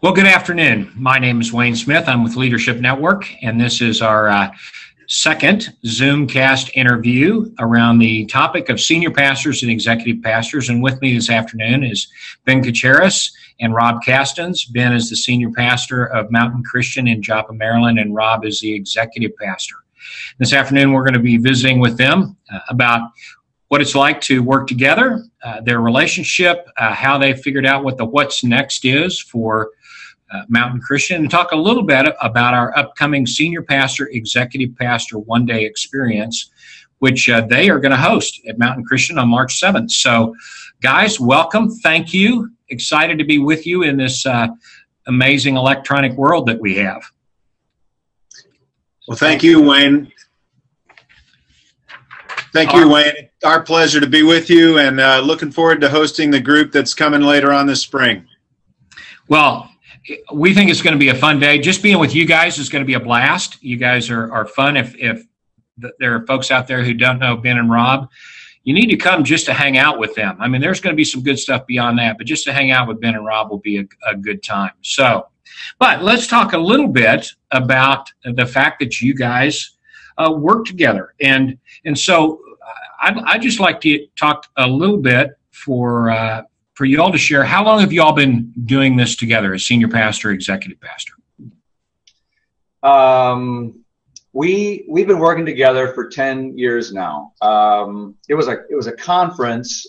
Well, good afternoon. My name is Wayne Smith. I'm with Leadership Network, and this is our second Zoomcast interview around the topic of senior pastors and executive pastors. And with me this afternoon is Ben Kacharis and Rob Castens. Ben is the senior pastor of Mountain Christian in Joppa, Maryland, and Rob is the executive pastor. This afternoon, we're going to be visiting with them about what it's like to work together, their relationship, how they figured out what the what's next is for Mountain Christian, and talk a little bit about our upcoming Senior Pastor, Executive Pastor one-day experience, which they are going to host at Mountain Christian on March 7th. So, guys, welcome. Thank you. Excited to be with you in this amazing electronic world that we have. Well, thank you, Wayne. Thank you, Wayne. Our pleasure to be with you, and looking forward to hosting the group that's coming later on this spring. Well, we think it's going to be a fun day. Just being with you guys is going to be a blast. You guys are fun. If there are folks out there who don't know Ben and Rob, you need to come just to hang out with them. I mean, there's going to be some good stuff beyond that, but just to hang out with Ben and Rob will be a good time. So, but let's talk a little bit about the fact that you guys work together. And so I'd just like to talk a little bit for you all to share. How long have you all been doing this together as senior pastor, executive pastor? We've been working together for 10 years now. It was a conference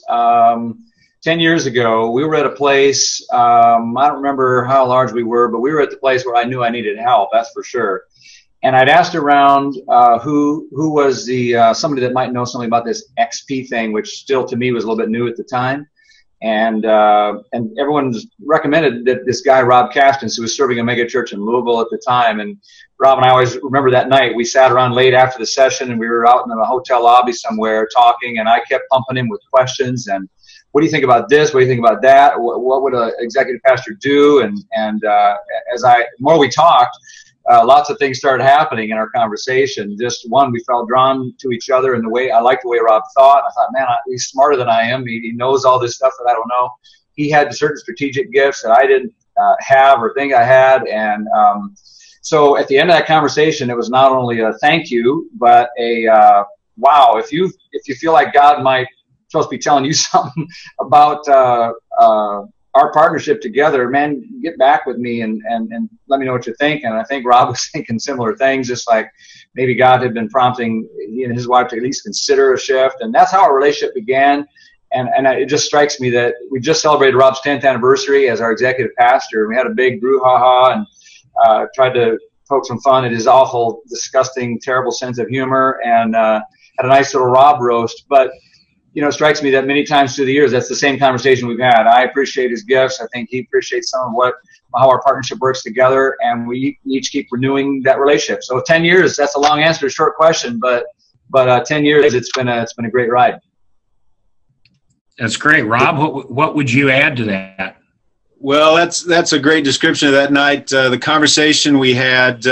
10 years ago. We were at a place, I don't remember how large we were, but we were at the place where I knew I needed help, that's for sure. And I'd asked around who was the somebody that might know something about this XP thing, which still to me was a little bit new at the time. And everyone recommended that this guy, Rob Castens, who was serving a mega church in Louisville at the time. And Rob and I always remember that night. We sat around late after the session, and we were out in a hotel lobby somewhere talking, and I kept pumping him with questions. And what do you think about this? What do you think about that? What would an executive pastor do? And the more we talked, lots of things started happening in our conversation. Just one, we felt drawn to each other in the way, I liked the way Rob thought. I thought, man, he's smarter than I am. He knows all this stuff that I don't know. He had certain strategic gifts that I didn't have or think I had. And so at the end of that conversation, it was not only a thank you, but a wow, if you feel like God might supposed to be telling you something about our partnership together, man, get back with me and let me know what you think. And I think Rob was thinking similar things, just like maybe God had been prompting he and his wife to at least consider a shift. And that's how our relationship began. And it just strikes me that we just celebrated Rob's 10th anniversary as our executive pastor. We had a big brouhaha and tried to poke some fun at his awful, disgusting, terrible sense of humor, and had a nice little Rob roast. But you know, it strikes me that many times through the years, that's the same conversation we've had. I appreciate his gifts. I think he appreciates some of how our partnership works together, and we each keep renewing that relationship. So 10 years, that's a long answer to a short question, but 10 years, it's been a great ride. That's great. Rob, what would you add to that? Well, that's a great description of that night. The conversation we had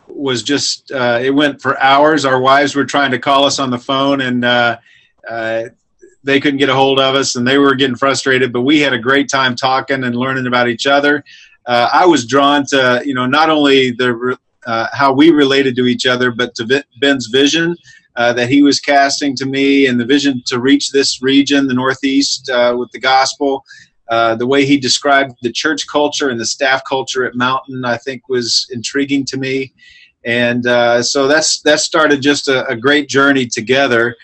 was just, it went for hours. Our wives were trying to call us on the phone, and they couldn't get a hold of us, and they were getting frustrated, but we had a great time talking and learning about each other. I was drawn to, not only how we related to each other, but to Ben's vision that he was casting to me, and the vision to reach this region, the Northeast, with the gospel. The way he described the church culture and the staff culture at Mountain, I think, was intriguing to me. And so that started just a great journey together.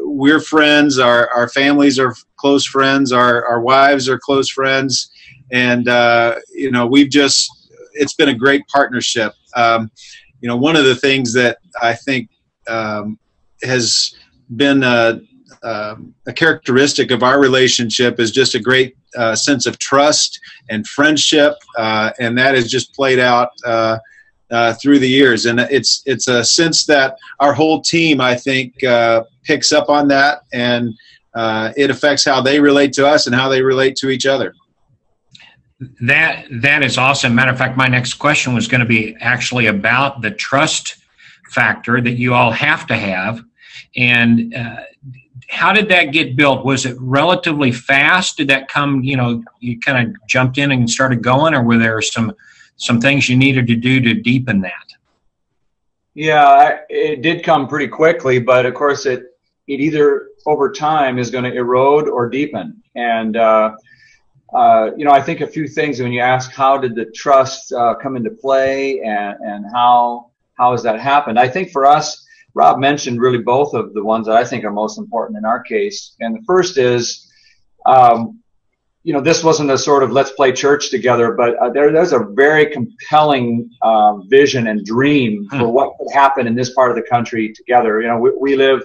We're friends, our families are close friends, our wives are close friends, and it's been a great partnership. One of the things that I think has been a characteristic of our relationship is just a great sense of trust and friendship, and that has just played out through the years. And it's a sense that our whole team, I think, picks up on that, and it affects how they relate to us and how they relate to each other. That is awesome. Matter of fact, my next question was going to be actually about the trust factor that you all have to have. And how did that get built? Was it relatively fast? Did that come, you kind of jumped in and started going, or were there some things you needed to do to deepen that? Yeah, it did come pretty quickly, but of course it either over time is going to erode or deepen. And, I think a few things when you ask how did the trust come into play and how has that happened? I think for us, Rob mentioned really both of the ones that I think are most important in our case. And the first is, this wasn't a sort of let's play church together, but there's a very compelling vision and dream for what could happen in this part of the country together. We live,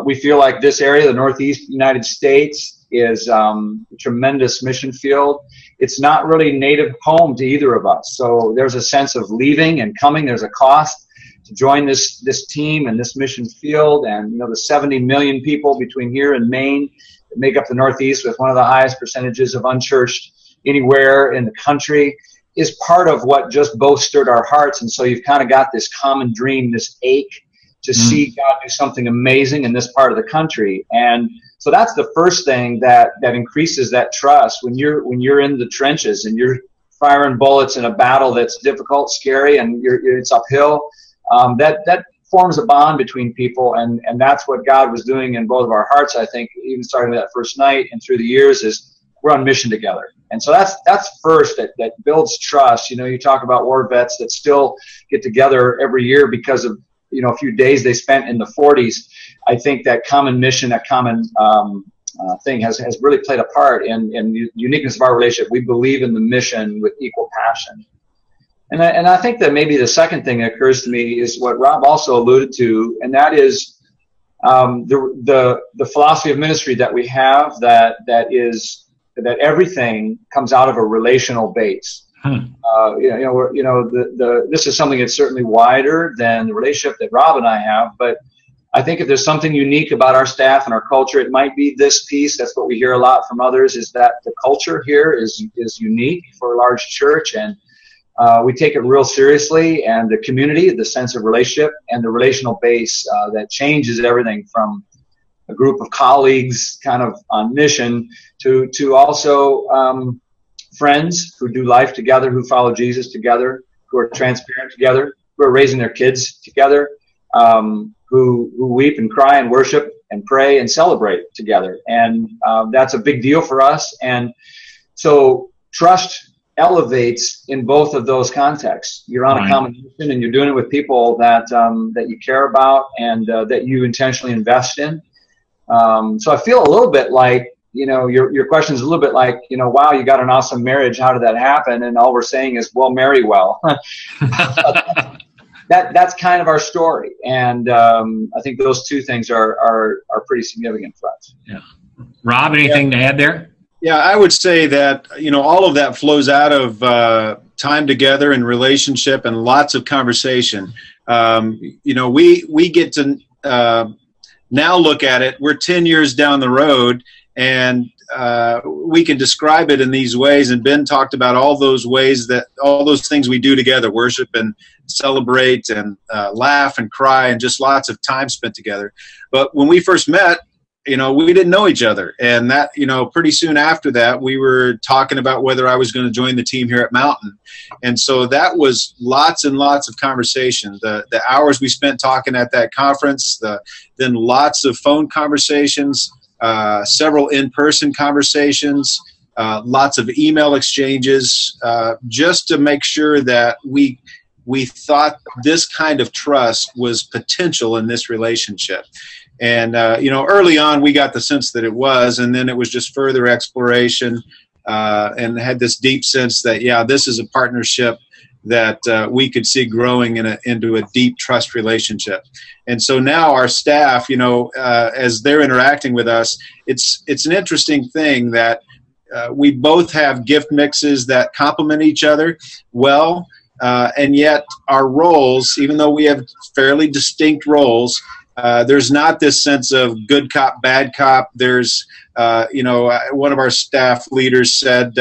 we feel like this area, the Northeast United States, is a tremendous mission field. It's not really native home to either of us. So there's a sense of leaving and coming. There's a cost to join this team and this mission field. And, the 70 million people between here and Maine that make up the Northeast with one of the highest percentages of unchurched anywhere in the country is part of what just both stirred our hearts. And so you've kind of got this common dream, this ache to see God do something amazing in this part of the country. And so that's the first thing that increases that trust when you're in the trenches and you're firing bullets in a battle that's difficult, scary, and it's uphill. That forms a bond between people, and that's what God was doing in both of our hearts. I think even starting with that first night and through the years is we're on mission together. And so that's first that builds trust. You talk about war vets that still get together every year because of a few days they spent in the 40s. I think that common mission, that common thing has really played a part in the uniqueness of our relationship. We believe in the mission with equal passion. And I think that maybe the second thing that occurs to me is what Rob also alluded to, and that is the philosophy of ministry that we have that everything comes out of a relational base. This is something that's certainly wider than the relationship that Rob and I have, but I think if there's something unique about our staff and our culture, it might be this piece. That's what we hear a lot from others, is that the culture here is unique for a large church, and we take it real seriously, and the community, the sense of relationship, and the relational base that changes everything from a group of colleagues kind of on mission to also friends who do life together, who follow Jesus together, who are transparent together, who are raising their kids together, who weep and cry and worship and pray and celebrate together. And that's a big deal for us. And so trust elevates in both of those contexts. You're on a common mission, and you're doing it with people that you care about and that you intentionally invest in. So I feel a little bit like, your question is a little bit like, wow, you got an awesome marriage. How did that happen? And all we're saying is, well, marry well. That's kind of our story. And I think those two things are pretty significant for us. Yeah. Rob, anything to add there? Yeah, I would say that, all of that flows out of time together and relationship and lots of conversation. We get to now look at it. We're 10 years down the road, and we can describe it in these ways. And Ben talked about all those ways, all those things we do together, worship and celebrate and laugh and cry, and just lots of time spent together. But when we first met, we didn't know each other. And that, pretty soon after that, we were talking about whether I was going to join the team here at Mountain. And so that was lots and lots of conversation. The hours we spent talking at that conference, then lots of phone conversations, several in-person conversations, lots of email exchanges, just to make sure that we thought this kind of trust was potential in this relationship. And, early on, we got the sense that it was, and then it was just further exploration and had this deep sense that, this is a partnership that we could see growing into a deep trust relationship. And so now our staff, as they're interacting with us, it's an interesting thing that we both have gift mixes that complement each other well, and yet our roles, even though we have fairly distinct roles, there's not this sense of good cop, bad cop. There's, one of our staff leaders said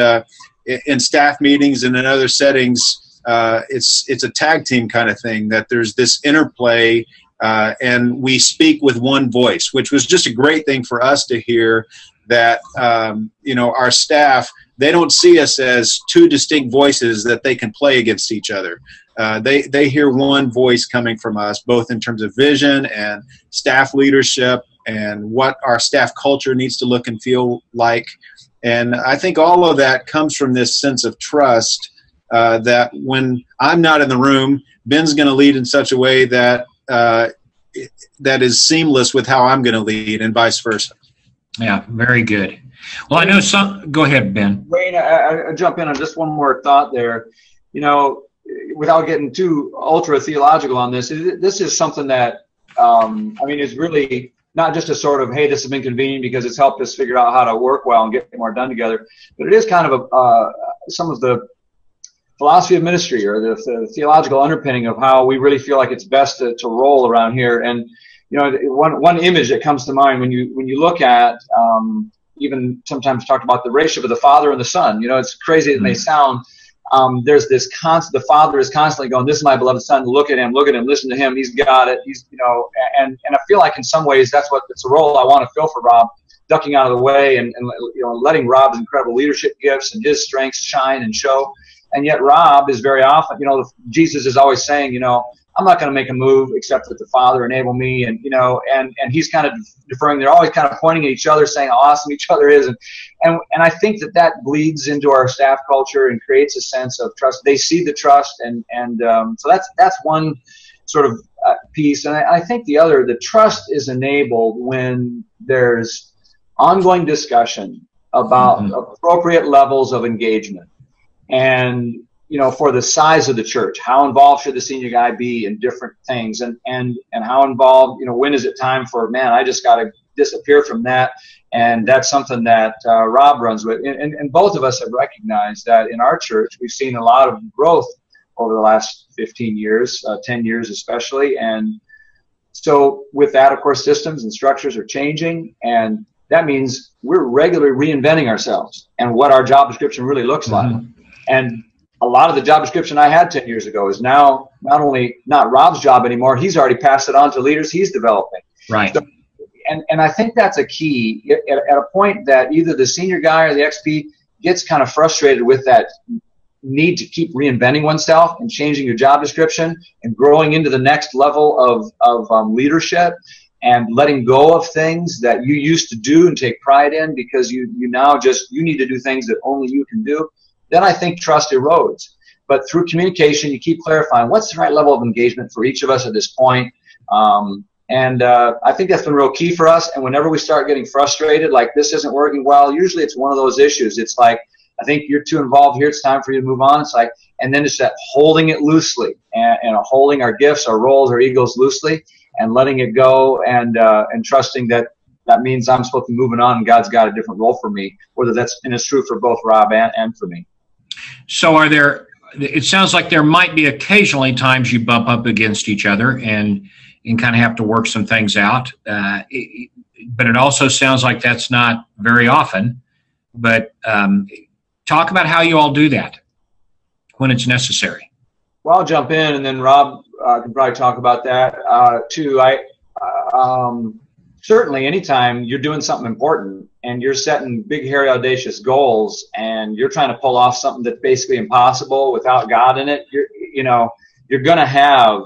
in staff meetings and in other settings, it's a tag team kind of thing, that there's this interplay and we speak with one voice, which was just a great thing for us to hear, that our staff, they don't see us as two distinct voices that they can play against each other. They hear one voice coming from us, both in terms of vision and staff leadership and what our staff culture needs to look and feel like. And I think all of that comes from this sense of trust, that when I'm not in the room, Ben's going to lead in such a way that that is seamless with how I'm going to lead, and vice versa. Yeah, very good. Well, I know some. Go ahead, Ben. Wayne, I jump in on just one more thought there. Without getting too ultra theological on this, this is something that is really not just a sort of, hey, this has been convenient because it's helped us figure out how to work well and get more done together, but it is kind of some of the philosophy of ministry, or the theological underpinning of how we really feel like it's best to roll around here. And one image that comes to mind when you look at even sometimes talked about the relationship of the Father and the Son. It's crazy it may sound. There's this the Father is constantly going, "This is my beloved Son. Look at him, listen to him. He's got it." He's and I feel like in some ways it's a role I want to fill for Rob, ducking out of the way and letting Rob's incredible leadership gifts and his strengths shine and show. And yet Rob is very often, Jesus is always saying, I'm not going to make a move except that the Father enable me, and and he's kind of deferring. They're always kind of pointing at each other, saying how awesome each other is, and I think that bleeds into our staff culture and creates a sense of trust. They see the trust, and so that's one sort of piece. And I think the trust is enabled when there's ongoing discussion about appropriate levels of engagement, and for the size of the church, how involved should the senior guy be in different things, and how involved, when is it time for, man, I just got to disappear from that. And that's something that Rob runs with. And both of us have recognized that in our church, we've seen a lot of growth over the last 15 years, 10 years especially. And so with that, of course, systems and structures are changing, and that means we're regularly reinventing ourselves and what our job description really looks like. And a lot of the job description I had 10 years ago is now not Rob's job anymore. He's already passed it on to leaders he's developing. Right. So, and I think that's a key at a point that either the senior guy or the XP gets kind of frustrated with that need to keep reinventing oneself and changing your job description and growing into the next level of leadership, and letting go of things that you used to do and take pride in because you need to do things that only you can do. Then I think trust erodes. But through communication, you keep clarifying what's the right level of engagement for each of us at this point. I think that's been real key for us. And whenever we start getting frustrated, like this isn't working well, usually it's one of those issues. It's like, I think you're too involved here. It's time for you to move on. It's like, and then it's that holding it loosely and holding our gifts, our roles, our egos loosely, and letting it go, and trusting that means I'm supposed to be moving on and God's got a different role for me, whether that's, and it's true for both Rob and for me. So it sounds like there might be occasionally times you bump up against each other and kind of have to work some things out. But it also sounds like that's not very often. But talk about how you all do that when it's necessary. Well, I'll jump in, and then Rob can probably talk about that too. Certainly, anytime you're doing something important and you're setting big, hairy, audacious goals, and you're trying to pull off something that's basically impossible without God in it, you're going to have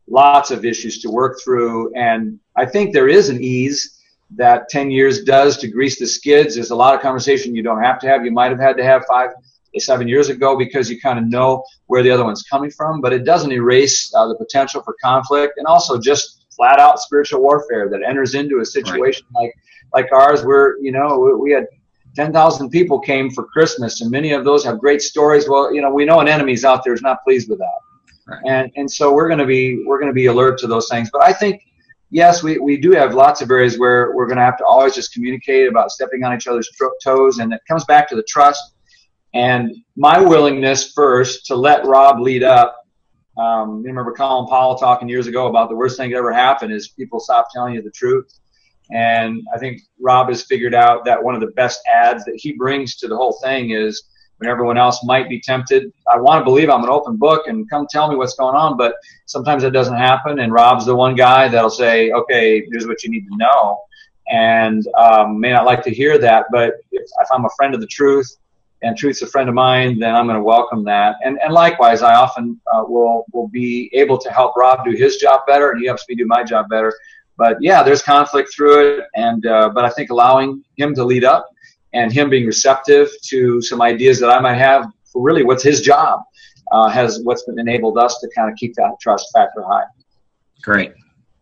lots of issues to work through. And I think there is an ease that 10 years does to grease the skids. There's a lot of conversation you don't have to have. You might have had to have 5 to 7 years ago because you kind of know where the other one's coming from, but it doesn't erase the potential for conflict, and also just flat out spiritual warfare that enters into a situation like ours, where we had 10,000 people came for Christmas, and many of those have great stories. Well, we know an enemy's out there is not pleased with that, right. And so we're going to be alert to those things. But I think, yes, we do have lots of areas where we're going to have to always just communicate about stepping on each other's toes, and it comes back to the trust and my willingness first to let Rob lead up. You remember Colin Powell talking years ago about the worst thing that ever happened is people stop telling you the truth. And I think Rob has figured out that one of the best adds that he brings to the whole thing is when everyone else might be tempted. I want to believe I'm an open book and come tell me what's going on, but sometimes it doesn't happen. And Rob's the one guy that'll say, okay, here's what you need to know. And may not like to hear that, but if I'm a friend of the truth and truth's a friend of mine, then I'm going to welcome that. And likewise, I often will be able to help Rob do his job better, and he helps me do my job better. But yeah, there's conflict through it, and but I think allowing him to lead up and him being receptive to some ideas that I might have for really what's his job has what's been enabled us to kind of keep that trust factor high. Great.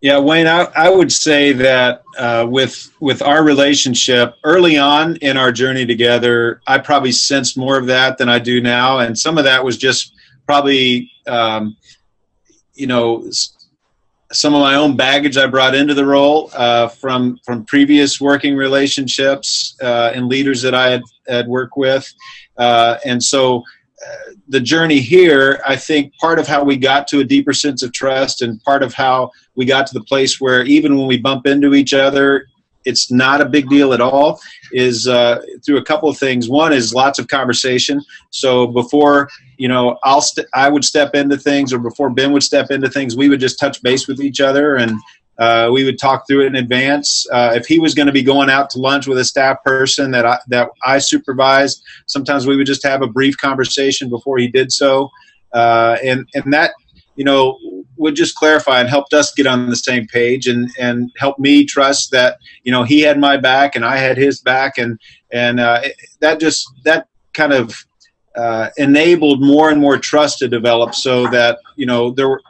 Yeah, Wayne, I would say that with our relationship early on in our journey together, I probably sensed more of that than I do now, and some of that was just probably you know, some of my own baggage I brought into the role from previous working relationships and leaders that I had worked with, and so the journey here, I think part of how we got to a deeper sense of trust and part of how we got to the place where even when we bump into each other, it's not a big deal at all, is through a couple of things. One is lots of conversation. So before, you know, I would step into things, or before Ben would step into things, we would just touch base with each other, and we would talk through it in advance. If he was going to be going out to lunch with a staff person that I supervised, sometimes we would just have a brief conversation before he did so, and that, you know, would just clarify and helped us get on the same page, and help me trust that, you know, he had my back and I had his back, and that kind of enabled more and more trust to develop, so that, you know, there were,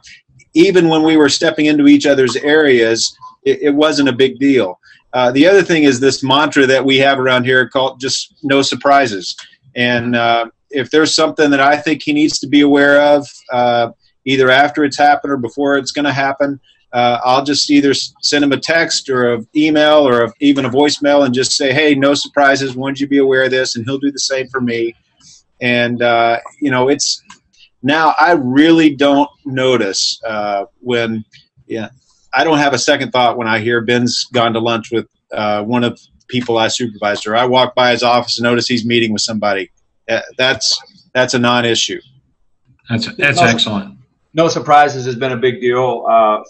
even when we were stepping into each other's areas, it wasn't a big deal. The other thing is this mantra that we have around here called just no surprises. And if there's something that I think he needs to be aware of, either after it's happened or before it's going to happen, I'll just either send him a text or an email or even a voicemail and just say, hey, no surprises. Wanted you to be aware of this, and he'll do the same for me. And, you know, it's now I really don't notice when, I don't have a second thought when I hear Ben's gone to lunch with one of the people I supervised, or I walk by his office and notice he's meeting with somebody. That's a non-issue. That's excellent. No surprises has been a big deal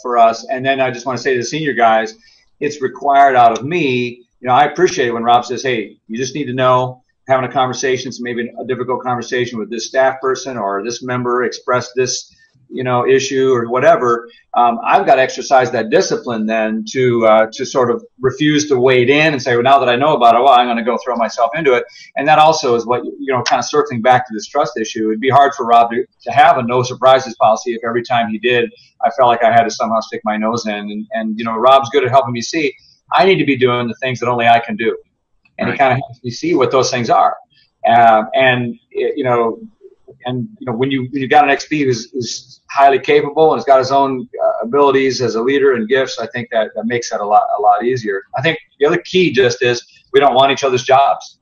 for us. And then I just want to say to the senior guys, it's required out of me. You know, I appreciate it when Rob says, hey, you just need to know, having a conversation, so maybe a difficult conversation with this staff person or this member expressed this, you know, issue or whatever. I've got to exercise that discipline then to sort of refuse to wade in and say, well, now that I know about it, well, I'm going to go throw myself into it. And that also is what, you know, kind of circling back to this trust issue. It'd be hard for Rob to have a no surprises policy if every time he did, I felt like I had to somehow stick my nose in. And you know, Rob's good at helping me see I need to be doing the things that only I can do. And He kind of helps me see what those things are. When you got an XP who's highly capable and has got his own abilities as a leader and gifts, I think that makes that a lot easier. I think the other key just is we don't want each other's jobs,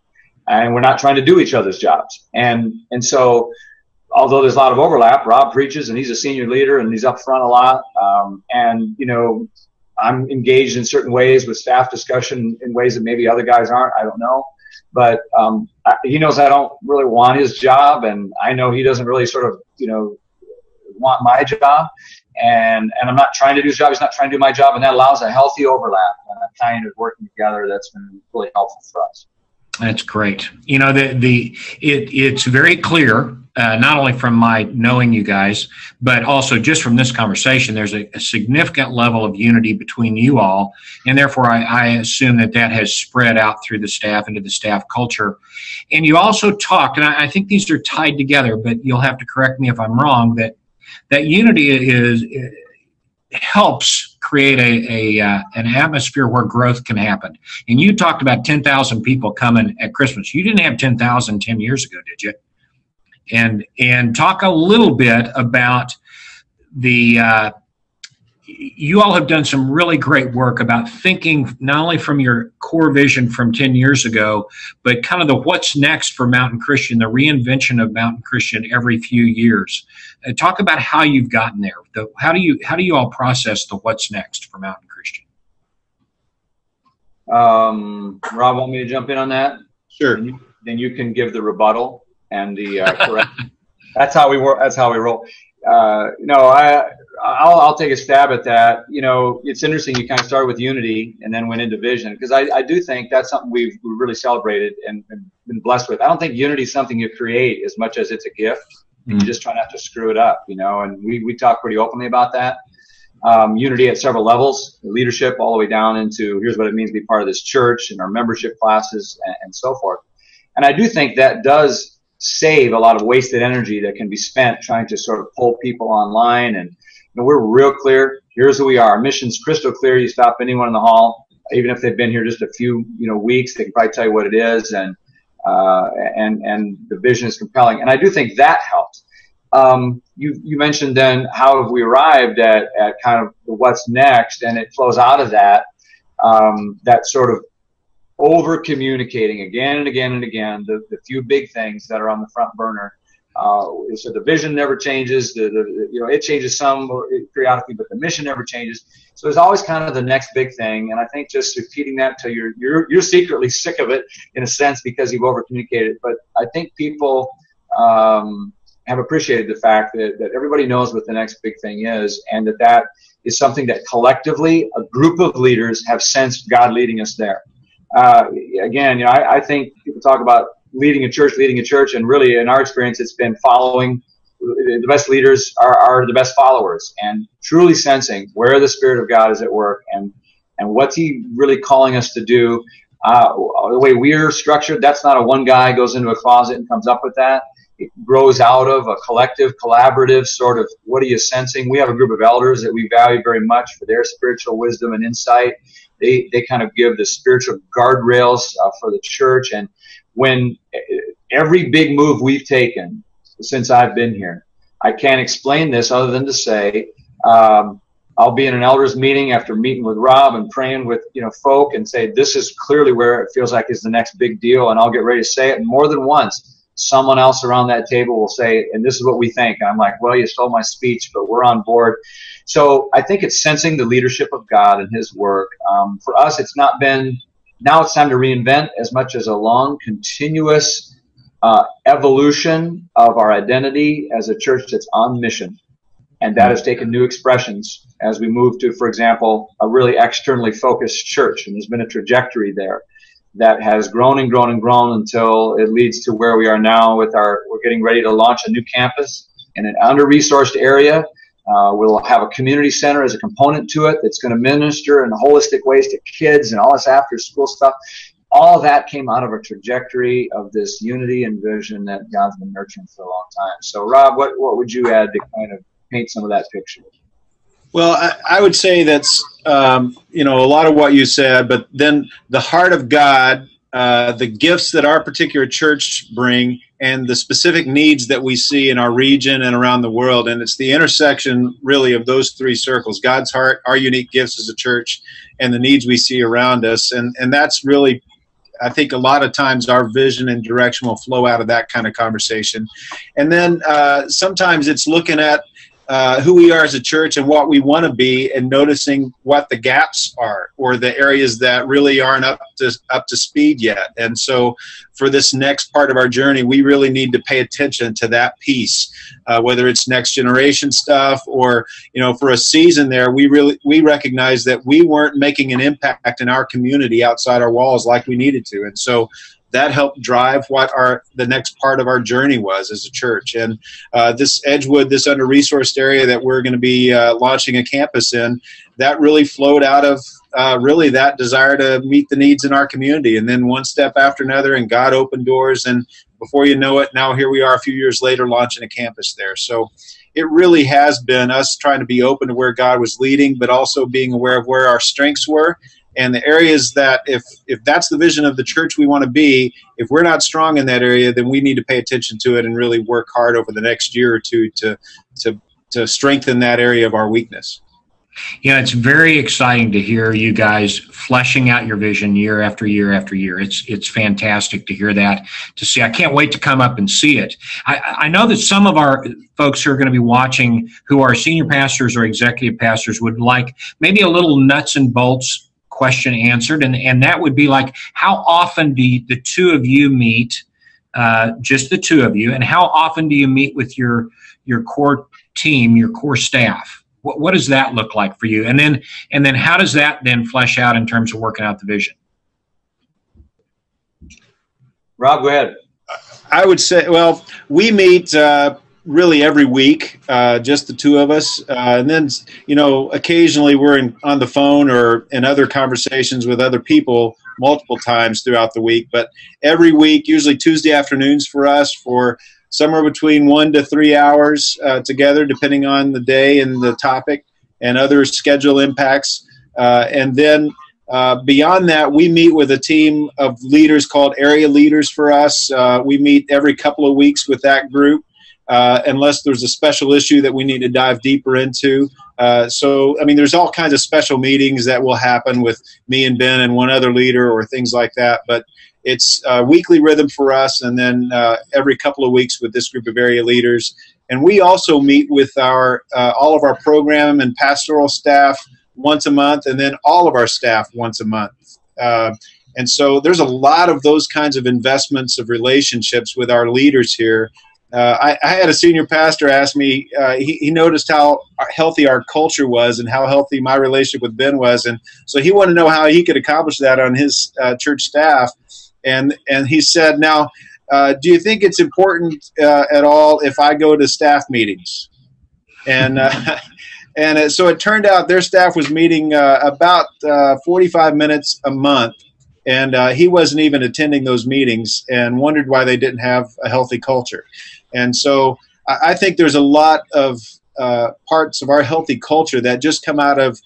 and we're not trying to do each other's jobs. And so, although there's a lot of overlap, Rob preaches and he's a senior leader and he's up front a lot. And you know, I'm engaged in certain ways with staff discussion in ways that maybe other guys aren't. I don't know. But he knows I don't really want his job, and I know he doesn't really sort of, you know, want my job. And I'm not trying to do his job. He's not trying to do my job, and that allows a healthy overlap and a kind of working together that's been really helpful for us. That's great. You know, it's very clear, not only from my knowing you guys, but also just from this conversation, there's a significant level of unity between you all. And therefore, I assume that has spread out through the staff into the staff culture. And you also talked, and I think these are tied together, but you'll have to correct me if I'm wrong, that unity helps create an atmosphere where growth can happen. And you talked about 10,000 people coming at Christmas. You didn't have 10,000 10 years ago, did you? And talk a little bit about you all have done some really great work about thinking not only from your core vision from 10 years ago, but kind of the what's next for Mountain Christian, the reinvention of Mountain Christian every few years. Talk about how you've gotten there. How do you all process the what's next for Mountain Christian? Rob, want me to jump in on that? Sure. Then you can give the rebuttal. and the correct. That's how we work. That's how we roll. I'll take a stab at that. It's interesting. You kind of started with unity and then went into vision, because I do think that's something we've really celebrated and been blessed with. I don't think unity is something you create as much as it's a gift. You just try not to screw it up, and we talk pretty openly about that. Unity at several levels, leadership all the way down into here's what it means to be part of this church and our membership classes and so forth. And I do think that does save a lot of wasted energy that can be spent trying to sort of pull people online. And we're real clear. Here's who we are. Our mission's crystal clear. You stop anyone in the hall, even if they've been here just a few weeks, they can probably tell you what it is, and the vision is compelling. And I do think that helps. You mentioned then how have we arrived at kind of what's next, and it flows out of that that sort of over communicating again and again and again the few big things that are on the front burner. So the vision never changes. It changes some periodically, but the mission never changes. So there's always kind of the next big thing, and I think just repeating that till you're secretly sick of it in a sense because you've over communicated. But I think people have appreciated the fact that everybody knows what the next big thing is, and that is something that collectively a group of leaders have sensed God leading us there. Again, I think people talk about leading a church, and really in our experience, it's been following. The best leaders are the best followers, and truly sensing where the Spirit of God is at work and what's He really calling us to do. The way we're structured, that's not a one guy goes into a closet and comes up with that. It grows out of a collective, collaborative sort of, what are you sensing? We have a group of elders that we value very much for their spiritual wisdom and insight. They kind of give the spiritual guardrails for the church. And when every big move we've taken since I've been here, I can't explain this other than to say, I'll be in an elders meeting after meeting with Rob and praying with folk and say, this is clearly where it feels like is the next big deal, and I'll get ready to say it. And more than once, someone else around that table will say, and this is what we think. And I'm like, well, you stole my speech, but we're on board. So I think it's sensing the leadership of God and His work. For us, it's not been, now it's time to reinvent as much as a long, continuous evolution of our identity as a church that's on mission. And that has taken new expressions as we move to, for example, a really externally focused church. And there's been a trajectory there that has grown and grown and grown until it leads to where we are now with we're getting ready to launch a new campus in an under-resourced area. We'll have a community center as a component to it that's going to minister in holistic ways to kids and all this after-school stuff. All of that came out of a trajectory of this unity and vision that God's been nurturing for a long time. So, Rob, what would you add to kind of paint some of that picture? Well, I would say that's, a lot of what you said, but then the heart of God, the gifts that our particular church bring, and the specific needs that we see in our region and around the world. And it's the intersection, really, of those three circles: God's heart, our unique gifts as a church, and the needs we see around us. And that's really, I think, a lot of times our vision and direction will flow out of that kind of conversation. And then sometimes it's looking at who we are as a church and what we want to be, and noticing what the gaps are or the areas that really aren't up to speed yet. And so for this next part of our journey, we really need to pay attention to that piece, whether it's next generation stuff or, for a season there, we recognize that we weren't making an impact in our community outside our walls like we needed to. And so that helped drive what the next part of our journey was as a church. And this Edgewood, this under-resourced area that we're going to be launching a campus in, that really flowed out of really that desire to meet the needs in our community. And then one step after another, and God opened doors. And before you know it, now here we are a few years later launching a campus there. So it really has been us trying to be open to where God was leading, but also being aware of where our strengths were. And the areas that, if that's the vision of the church we want to be, if we're not strong in that area, then we need to pay attention to it and really work hard over the next year or two to strengthen that area of our weakness. Yeah, it's very exciting to hear you guys fleshing out your vision year after year after year. It's fantastic to hear that, to see. I can't wait to come up and see it. I know that some of our folks who are going to be watching, who are senior pastors or executive pastors, would like maybe a little nuts and bolts question answered, and that would be like, how often do the two of you meet just the two of you, and how often do you meet with your core team, your core staff? What does that look like for you? And then how does that then flesh out in terms of working out the vision? Rob, go ahead. I would say, well, we meet really every week, just the two of us. And then, occasionally we're on the phone or in other conversations with other people multiple times throughout the week. But every week, usually Tuesday afternoons for us, for somewhere between 1 to 3 hours together, depending on the day and the topic and other schedule impacts. And then beyond that, we meet with a team of leaders called area leaders for us. We meet every couple of weeks with that group, unless there's a special issue that we need to dive deeper into. So, there's all kinds of special meetings that will happen with me and Ben and one other leader or things like that. But it's a weekly rhythm for us, and then every couple of weeks with this group of area leaders. And we also meet with our all of our program and pastoral staff once a month, and then all of our staff once a month. And so there's a lot of those kinds of investments of relationships with our leaders here. I had a senior pastor ask me, he noticed how healthy our culture was and how healthy my relationship with Ben was. And so he wanted to know how he could accomplish that on his church staff. And he said, now, do you think it's important at all if I go to staff meetings? And and so it turned out their staff was meeting about 45 minutes a month. And he wasn't even attending those meetings and wondered why they didn't have a healthy culture. And so I think there's a lot of parts of our healthy culture that just come out of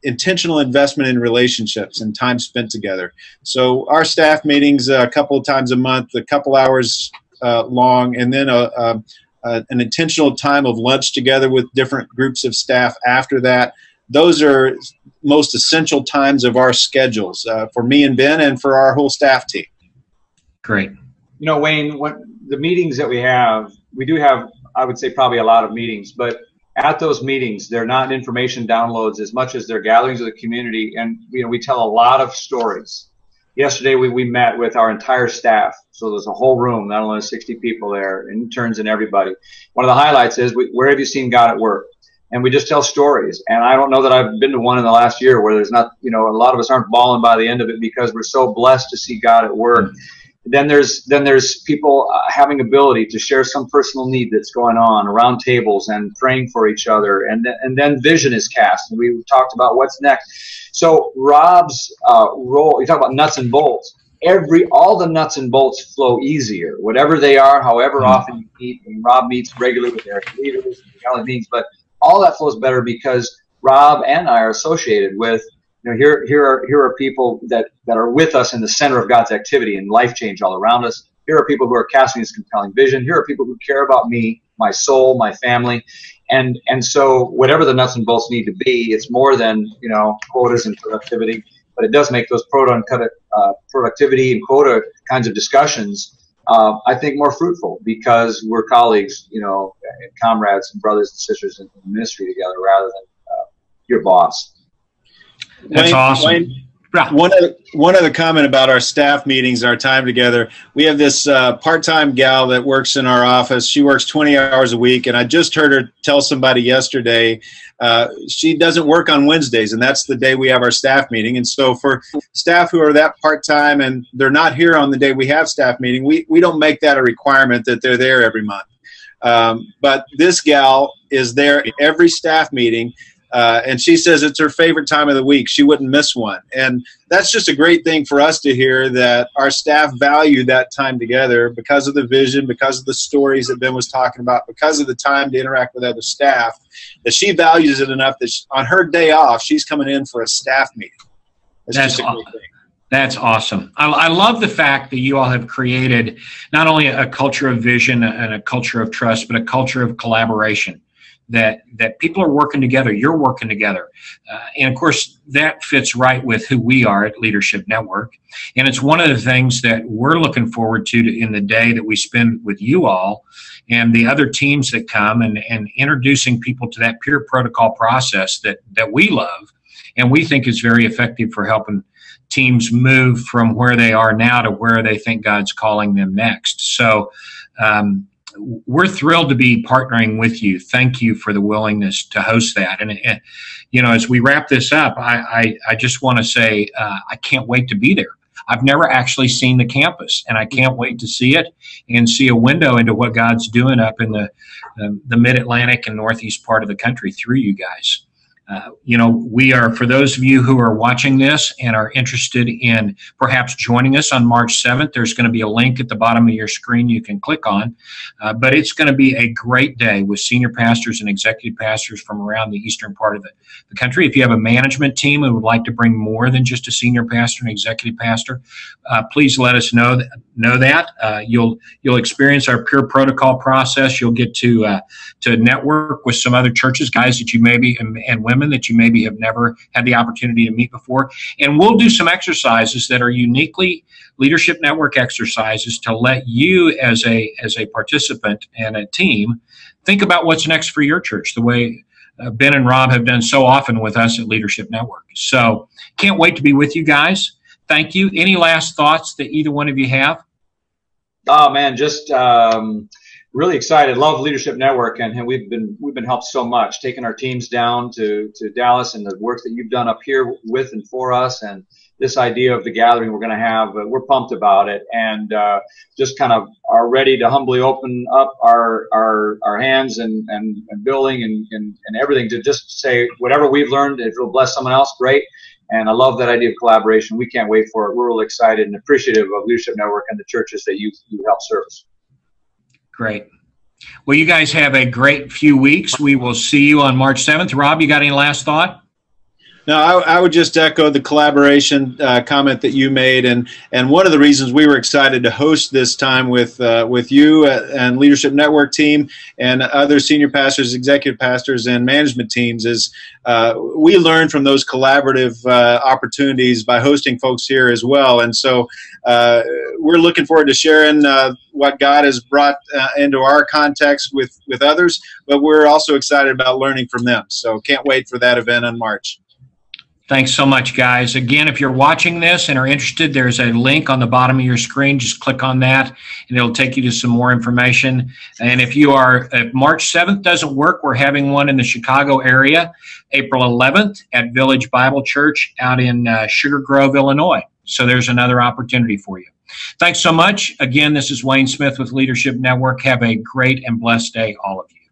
intentional investment in relationships and time spent together. So our staff meetings a couple of times a month, a couple hours long, and then an intentional time of lunch together with different groups of staff after that. Those are most essential times of our schedules for me and Ben and for our whole staff team. Great. Wayne, the meetings that we do have, I would say probably a lot of meetings, but at those meetings, they're not information downloads as much as they're gatherings of the community. And, we tell a lot of stories. Yesterday, we met with our entire staff. So there's a whole room, not only 60 people there, interns and everybody. One of the highlights is, where have you seen God at work? And we just tell stories. And I don't know that I've been to one in the last year where there's not, a lot of us aren't bawling by the end of it because we're so blessed to see God at work. Then there's people having ability to share some personal need that's going on around tables and praying for each other. And then vision is cast. And we talked about what's next. So Rob's role, you talk about nuts and bolts. All the nuts and bolts flow easier, whatever they are, however often you meet. And Rob meets regularly with their leaders and meetings, but all that flows better because Rob and I are associated with, here are people that are with us in the center of God's activity and life change all around us. Here are people who are casting this compelling vision. Here are people who care about me, my soul, my family. And so whatever the nuts and bolts need to be, it's more than, quotas and productivity, but it does make those productivity and quota kinds of discussions, I think, more fruitful because we're colleagues, comrades and brothers and sisters in ministry together rather than your boss. That's awesome. Wayne, one other comment about our staff meetings and our time together. We have this part-time gal that works in our office. She works 20 hours a week, and I just heard her tell somebody yesterday she doesn't work on Wednesdays, and that's the day we have our staff meeting. And so for staff who are that part-time and they're not here on the day we have staff meeting, we don't make that a requirement that they're there every month. But this gal is there every staff meeting. And she says it's her favorite time of the week. She wouldn't miss one. And that's just a great thing for us to hear, that our staff value that time together because of the vision, because of the stories that Ben was talking about, because of the time to interact with other staff, that she values it enough that on her day off, she's coming in for a staff meeting. That's just a great thing. That's awesome. I love the fact that you all have created not only a culture of vision and a culture of trust, but a culture of collaboration. That people are working together, you're working together. And of course, that fits right with who we are at Leadership Network. And it's one of the things that we're looking forward to in the day that we spend with you all and the other teams that come and introducing people to that peer protocol process that we love and we think is very effective for helping teams move from where they are now to where they think God's calling them next. So we're thrilled to be partnering with you. Thank you for the willingness to host that. And you know, as we wrap this up, I just want to say I can't wait to be there. I've never actually seen the campus, and I can't wait to see it and see a window into what God's doing up in the Mid-Atlantic and Northeast part of the country through you guys. You know, we are, for those of you who are watching this and are interested in perhaps joining us on March 7th, there's going to be a link at the bottom of your screen you can click on. But it's going to be a great day with senior pastors and executive pastors from around the eastern part of the country. If you have a management team and would like to bring more than just a senior pastor and executive pastor, please let us know that. You'll experience our peer protocol process. You'll get to network with some other churches, guys that you maybe, and women that you maybe have never had the opportunity to meet before. And we'll do some exercises that are uniquely Leadership Network exercises to let you as a participant and a team think about what's next for your church, the way Ben and Rob have done so often with us at Leadership Network. So can't wait to be with you guys. Thank you. Any last thoughts that either one of you have? Oh man, just really excited. Love Leadership Network, and we've been helped so much, taking our teams down to Dallas, and the work that you've done up here with and for us, and this idea of the gathering we're going to have. We're pumped about it, and just kind of are ready to humbly open up our hands and building and everything to just say whatever we've learned, if it'll bless someone else, great. And I love that idea of collaboration. We can't wait for it. We're really excited and appreciative of Leadership Network and the churches that you help service. Great. Well, you guys have a great few weeks. We will see you on March 7th. Rob, you got any last thought? No, I would just echo the collaboration comment that you made, and one of the reasons we were excited to host this time with you and Leadership Network team and other senior pastors, executive pastors, and management teams is we learn from those collaborative opportunities by hosting folks here as well, and so we're looking forward to sharing what God has brought into our context with others, but we're also excited about learning from them. So can't wait for that event in March. Thanks so much, guys. Again, if you're watching this and are interested, there's a link on the bottom of your screen. Just click on that, and it'll take you to some more information. And if March 7th doesn't work, we're having one in the Chicago area, April 11th at Village Bible Church out in Sugar Grove, Illinois. So there's another opportunity for you. Thanks so much. Again, this is Wayne Smith with Leadership Network. Have a great and blessed day, all of you.